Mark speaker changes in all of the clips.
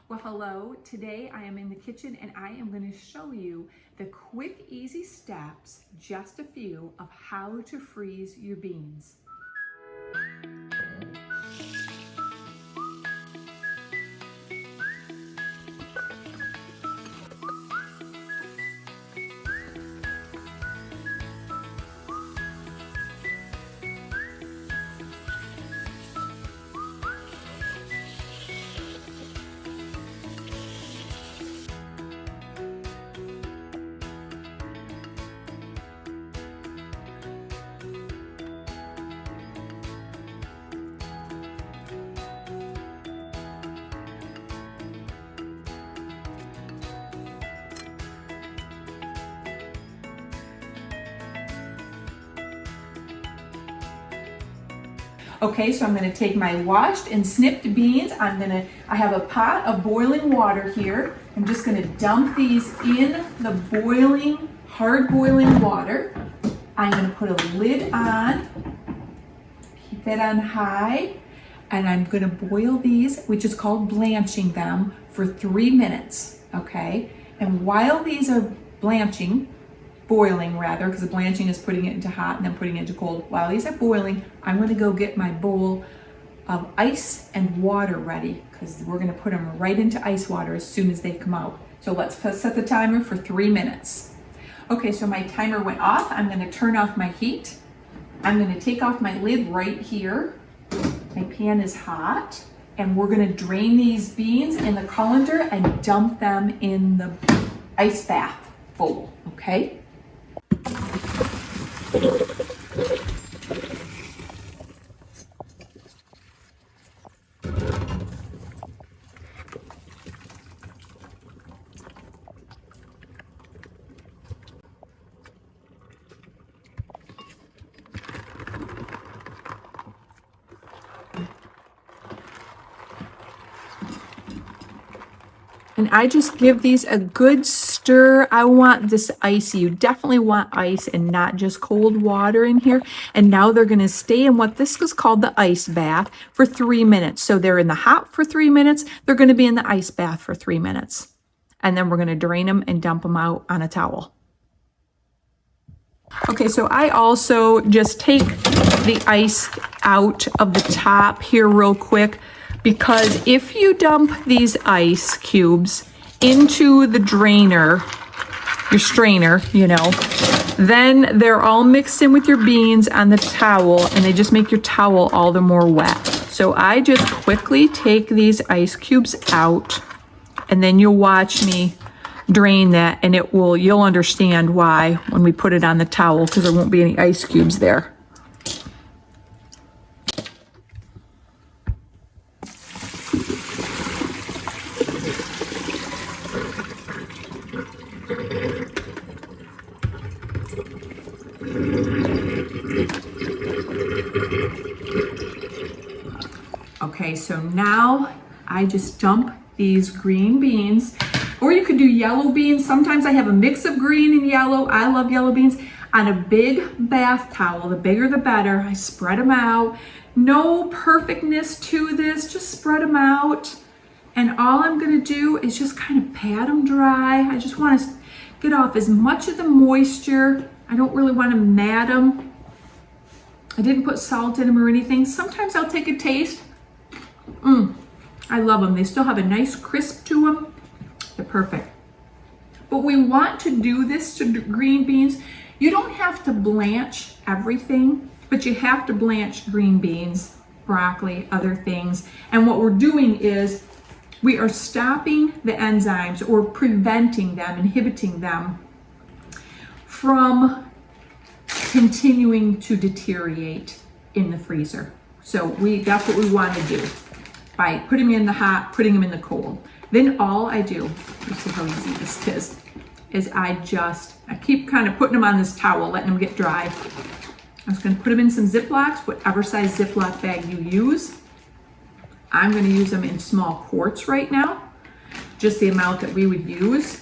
Speaker 1: Well, hello. Today I am in the kitchen and I am going to show you the quick, easy steps, just a few, of how to freeze your beans. Okay, so I'm going to take my washed and snipped beans. I have a pot of boiling water here. I'm just going to dump these in the boiling, hard boiling water. I'm going to put a lid on, keep that on high, and I'm going to boil these, which is called blanching them, for 3 minutes, okay? And while these are boiling rather, because the blanching is putting it into hot and then putting it into cold. While these are boiling, I'm going to go get my bowl of ice and water ready, because we're going to put them right into ice water as soon as they come out. So let's set the timer for 3 minutes. Okay, so my timer went off. I'm going to turn off my heat. I'm going to take off my lid right here. My pan is hot, and we're going to drain these beans in the colander and dump them in the ice bath bowl, okay? And I just give these a good stir. I want this icy. You definitely want ice and not just cold water in here. And now they're going to stay in what this is called the ice bath for 3 minutes. So they're in the hot for 3 minutes. They're going to be in the ice bath for 3 minutes. And then we're going to drain them and dump them out on a towel. Okay, so I also just take the ice out of the top here real quick, because if you dump these ice cubes into the drainer, your strainer, then they're all mixed in with your beans on the towel, and they just make your towel all the more wet. So I just quickly take these ice cubes out, and then you'll watch me drain that, and you'll understand why when we put it on the towel, because there won't be any ice cubes there. Okay, so now I just dump these green beans, or you could do yellow beans. Sometimes I have a mix of green and yellow. I love yellow beans. On a big bath towel, the bigger the better. I spread them out. No perfectness to this, just spread them out. And all I'm gonna do is just kind of pat them dry. I just wanna get off as much of the moisture. I don't really wanna mat them. I didn't put salt in them or anything. Sometimes I'll take a taste. I love them. They still have a nice crisp to them. They're perfect. But we want to do this to green beans. You don't have to blanch everything, but you have to blanch green beans, broccoli, other things. And what we're doing is we are stopping the enzymes, or preventing them, inhibiting them from continuing to deteriorate in the freezer. So that's what we want to do by putting them in the hot, putting them in the cold. Then all I do, you see how easy this is I keep kind of putting them on this towel, letting them get dry. I'm just going to put them in some Ziplocs, whatever size Ziploc bag you use. I'm going to use them in small quarts right now, just the amount that we would use,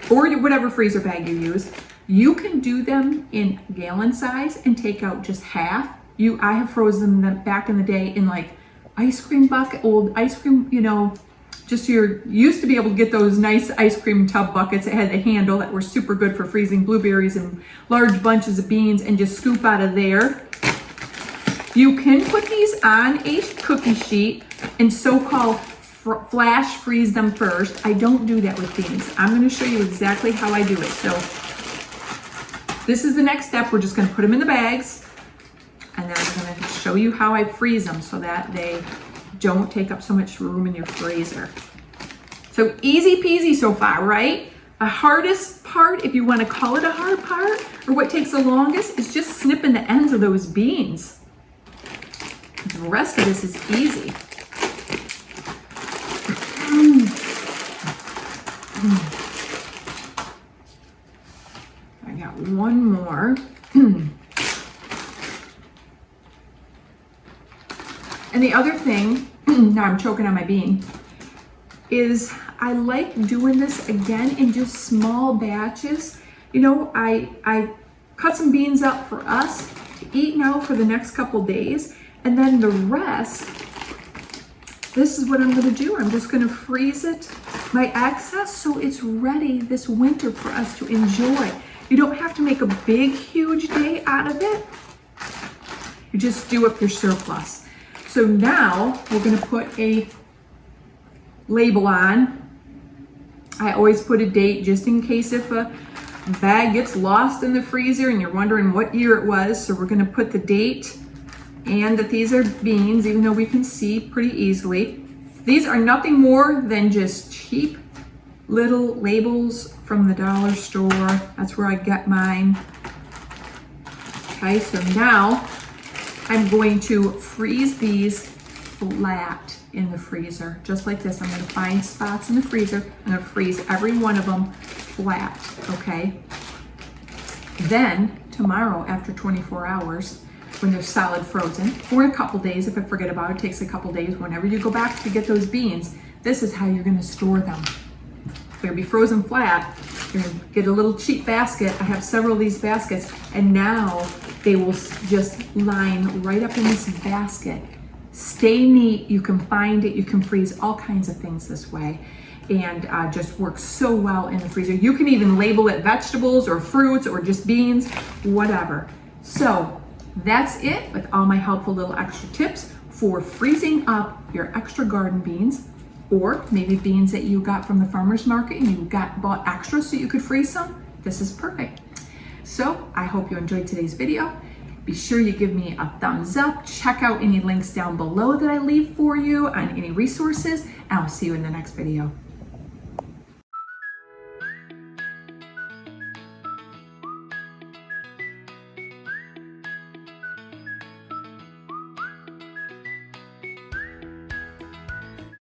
Speaker 1: or whatever freezer bag you use. You can do them in gallon size and take out just half. I have frozen them back in the day in like ice cream bucket, old ice cream, just used to be able to get those nice ice cream tub buckets that had the handle that were super good for freezing blueberries and large bunches of beans, and just scoop out of there. You can put these on a cookie sheet and so-called flash freeze them first. I don't do that with beans. I'm going to show you exactly how I do it. So this is the next step. We're just going to put them in the bags, and then I'm going to show you how I freeze them so that they don't take up so much room in your freezer. So easy peasy so far, right? The hardest part, if you want to call it a hard part, or what takes the longest, is just snipping the ends of those beans. The rest of this is easy. I got one more. And the other thing, now I'm choking on my bean, is I like doing this again in just small batches. You know, I cut some beans up for us to eat now for the next couple days, and then the rest, this is what I'm gonna do. I'm just gonna freeze it, my excess, so it's ready this winter for us to enjoy. You don't have to make a big, huge day out of it. You just do up your surplus. So now we're gonna put a label on. I always put a date just in case if a bag gets lost in the freezer and you're wondering what year it was. So we're gonna put the date and that these are beans, even though we can see pretty easily. These are nothing more than just cheap little labels from the dollar store. That's where I get mine. Okay, so now I'm going to freeze these flat in the freezer, just like this. I'm gonna find spots in the freezer. I'm gonna freeze every one of them flat, okay? Then tomorrow, after 24 hours, when they're solid frozen, or a couple days, if I forget about it, takes a couple days, whenever you go back to get those beans, this is how you're gonna store them. They're gonna be frozen flat. You're gonna get a little cheap basket. I have several of these baskets, and now they will just line right up in this basket. Stay neat, you can find it, you can freeze all kinds of things this way, and just works so well in the freezer. You can even label it vegetables or fruits or just beans, whatever. So that's it with all my helpful little extra tips for freezing up your extra garden beans, or maybe beans that you got from the farmer's market and you bought extra so you could freeze some. This is perfect. So I hope you enjoyed today's video. Be sure you give me a thumbs up. Check out any links down below that I leave for you on any resources, and I'll see you in the next video.